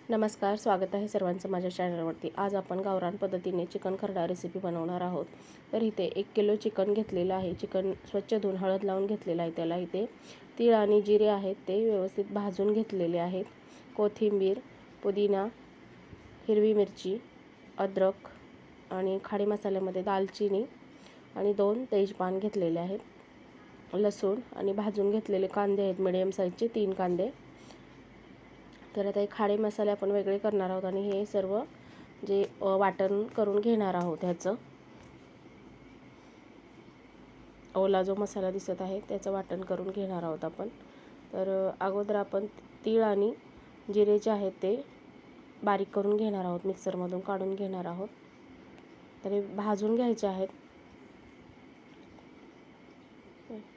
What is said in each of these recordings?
नमस्कार, स्वागत आहे सर्वांचं माझ्या चॅनलवरती। आज आपण गावरान पद्धतीने चिकन खरडा रेसिपी बनवणार आहोत। तर इथे 1 किलो चिकन घेतलेलं आहे। चिकन स्वच्छ धुवून हळद लावून घेतलेलं आहे। त्याला इथे तीळ आणि जिरे आहेत ते व्यवस्थित भाजून घेतलेले आहेत। कोथिंबीर, पुदिना, हिरवी मिरची, अद्रक आणि खडे मसाल्यामध्ये दालचिनी आणि 2 तेजपान घेतलेले आहेत। लसूण आणि भाजून घेतलेले कांदे आहेत, मीडियम साईजचे 3 कांदे। तर आता हे खडे मसाले आपण वेगळे करणार आहोत आणि हे सर्व जे वाटण करून घेणार आहोत ह्याचं ओला जो मसाला दिसत आहे त्याचं वाटण करून घेणार आहोत आपण। तर अगोदर आपण तीळ आणि जिरे जे आहेत ते बारीक करून घेणार आहोत, मिक्सरमधून काढून घेणार आहोत। तर हे भाजून घ्यायचे आहेत।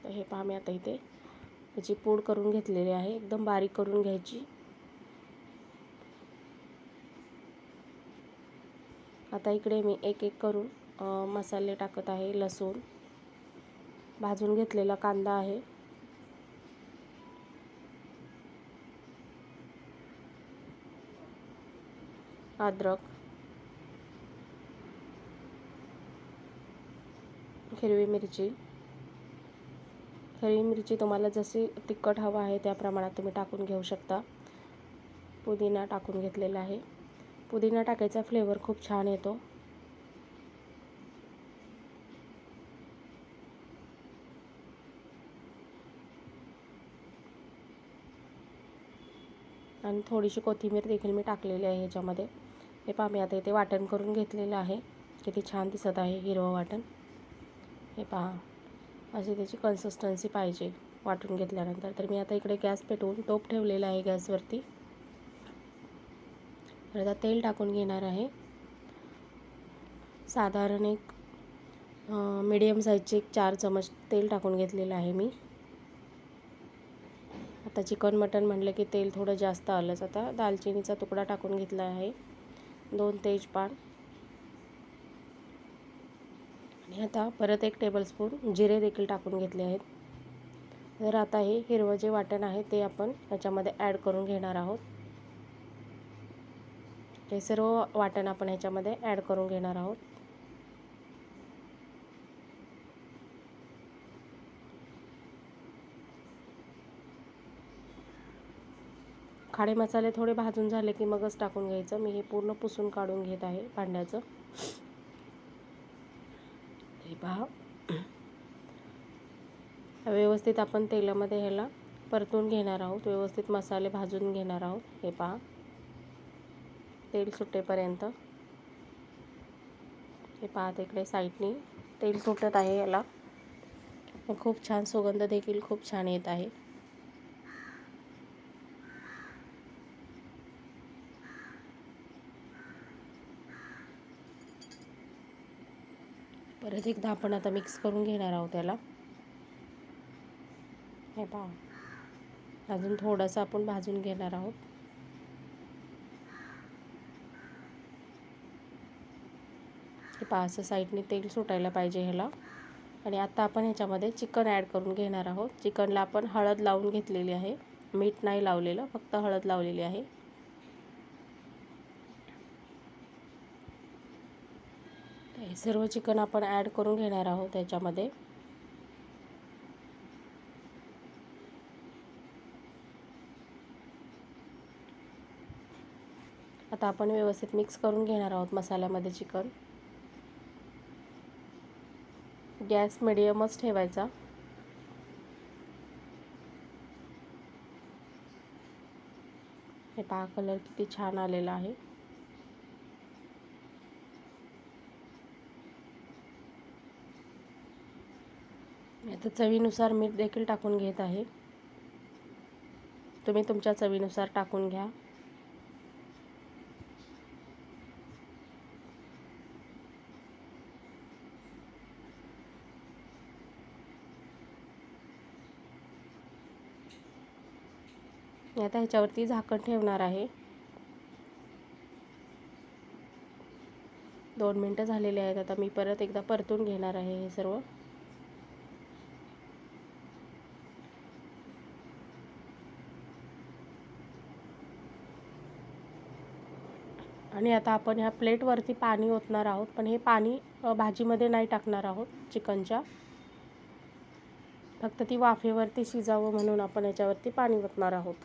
तर हे पहा, मी आता इथे त्याची पूड करून घेतलेली आहे, एकदम बारीक करून घ्यायची। आता इकडे मी एक एक करून मसाले टाकत आहे। लसूण, भाजून घेतलेला कांदा आहे, अद्रक, हिरवी मिरची। हिरवी मिरची तुम्हाला जशी तिखट हवा आहे त्या प्रमाणात तुम्ही टाकून घेऊ शकता। पुदिना टाकून घेतलेला आहे। पुदिना टाकायचा फ्लेवर खूप छान येतो। आणि थोडीशी कोथिंबीर देखील मी टाकलेली आहे ह्याच्यामध्ये। हे पहा, मी आता इथे वाटण करून घेतलेलं आहे। किती छान दिसत आहे हिरवं वाटण। हे पहा, अशी त्याची कन्सिस्टन्सी पाहिजे वाटून घेतल्यानंतर। तर मी आता इकडे गॅस पेटवून टोप ठेवलेला आहे गॅसवरती। तर आता तेल टाकून घेणार आहे। साधारण एक मीडियम साईजचे 4 चमच तेल टाकून घेतलेलं आहे मी। आता चिकन मटन म्हटलं की तेल थोडं जास्त आलंच। आता दालचिनीचा तुकडा टाकून घेतला आहे, 2 तेजपान आणि आता परत 1 टेबलस्पून जिरे देखील टाकून घेतले आहेत। तर आता हे हिरवं जे वाटण आहे ते आपण ह्याच्यामध्ये ॲड करून घेणार आहोत। हे सर्व वाटण आपण ह्याच्यामध्ये ॲड करून घेणार आहोत। खडे मसाले थोडे भाजून झाले की मगच टाकून घ्यायचं। मी हे पूर्ण पुसून काढून घेत आहे भांड्याचं। हे पहा, व्यवस्थित आपण तेलामध्ये ह्याला परतून घेणार आहोत, व्यवस्थित मसाले भाजून घेणार आहोत। हे पहा, तेल सुटेपर्यंत। हे पहा, तिकडे साईडनी तेल सुटत आहे याला, खूप छान सुगंध देखील खूप छान येत आहे। परत एकदा आपण आता मिक्स करून घेणार आहोत त्याला। हे पहा, अजून थोडंसं आपण भाजून घेणार आहोत। हे पहा, असं साईडने तेल सुटायला पाहिजे ह्याला। आणि आता आपण ह्याच्यामध्ये चिकन ॲड करून घेणार आहोत। चिकनला आपण हळद लावून घेतलेली आहे, मीठ नाही लावलेलं, फक्त हळद लावलेली आहे। हे सर्व चिकन आपण ॲड करून घेणार आहोत त्याच्यामध्ये। आता आपण व्यवस्थित मिक्स करून घेणार आहोत मसाल्यामध्ये चिकन। गॅस मिडियमच ठेवायचा। हे पहा, कलर किती छान आलेला आहे। आता चवीनुसार मीठ देखील टाकून घेत आहे, तुम्ही तुमच्या चवीनुसार टाकून घ्या। आता ह्याच्यावरती झाकण ठेवणार आहे। 2 मिनिटं झालेले आहेत। आता मी परत एकदा परतून घेणार आहे हे सर्व। आणि आता आपण ह्या प्लेटवरती पाणी ओतणार आहोत, पण हे पाणी भाजीमध्ये नाही टाकणार आहोत चिकनच्या, फक्त ती वाफेवरती शिजावं म्हणून आपण याच्यावरती पाणी ओतणार आहोत.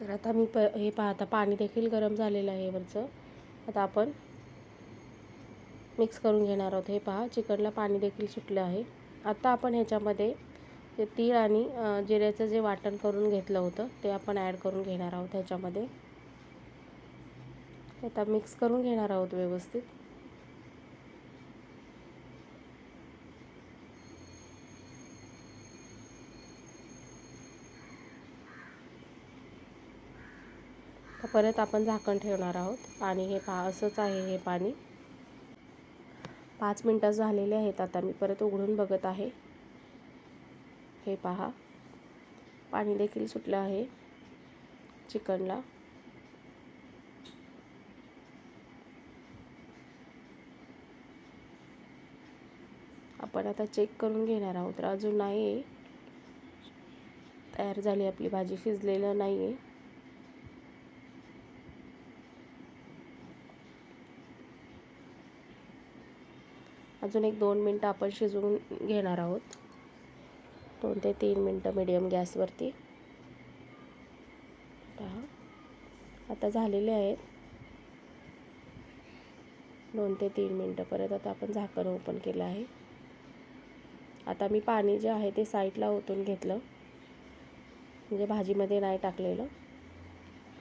तर आता मी हे पहा, आता पाणी देखील गरम झालेलं आहे वरचं. आता आपण मिक्स करून घेणार आहोत. हे पहा, चिकनला पाणी देखील सुटलं आहे. आता आपण ह्याच्यामध्ये ते तीळ आणि जिऱ्याचं जे वाटण करून घेतलं होतं ते आपण ॲड करून घेणार आहोत ह्याच्यामध्ये. आता मिक्स करून घेणार आहोत व्यवस्थित. परत आपण झाकण ठेवणार आहोत आणि हे पहा, असंच आहे हे पाणी. 5 मिनिटं झालेले आहेत. आता मी परत उघडून बघत आहे. हे पहा, पाणी देखील सुटलं आहे चिकनला. आपण आता चेक करून घेणार आहोत. तर अजून नाही तयार झाली आपली भाजी, शिजलेलं नाही आहे. अजून 1-2 मिनटं आपण शिजवून घेणार आहोत. 2 ते 3 मिनटं मीडियम गॅसवरती. पहा, आता झालेले आहेत 2 ते 3 मिनटं. परत आता आपण झाकण ओपन केलं आहे. आता मी पाणी जे आहे ते साईडला ओतून घेतलं, म्हणजे भाजीमध्ये नाही टाकलेलं.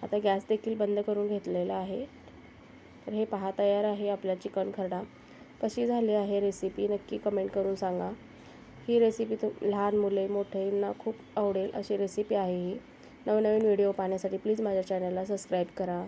आता गॅस देखील बंद करून घेतलेला आहे. तर हे पहा, तयार आहे आपला चिकन खरडा. कशी झाली आहे रेसिपी नक्की कमेंट करून सांगा. ही रेसिपी लहान मुले मोठ्यांना खूप आवडेल अशी रेसिपी आहे ही. नवनवीन व्हिडिओ पाहण्यासाठी प्लीज माझ्या चॅनलला सबस्क्राईब करा.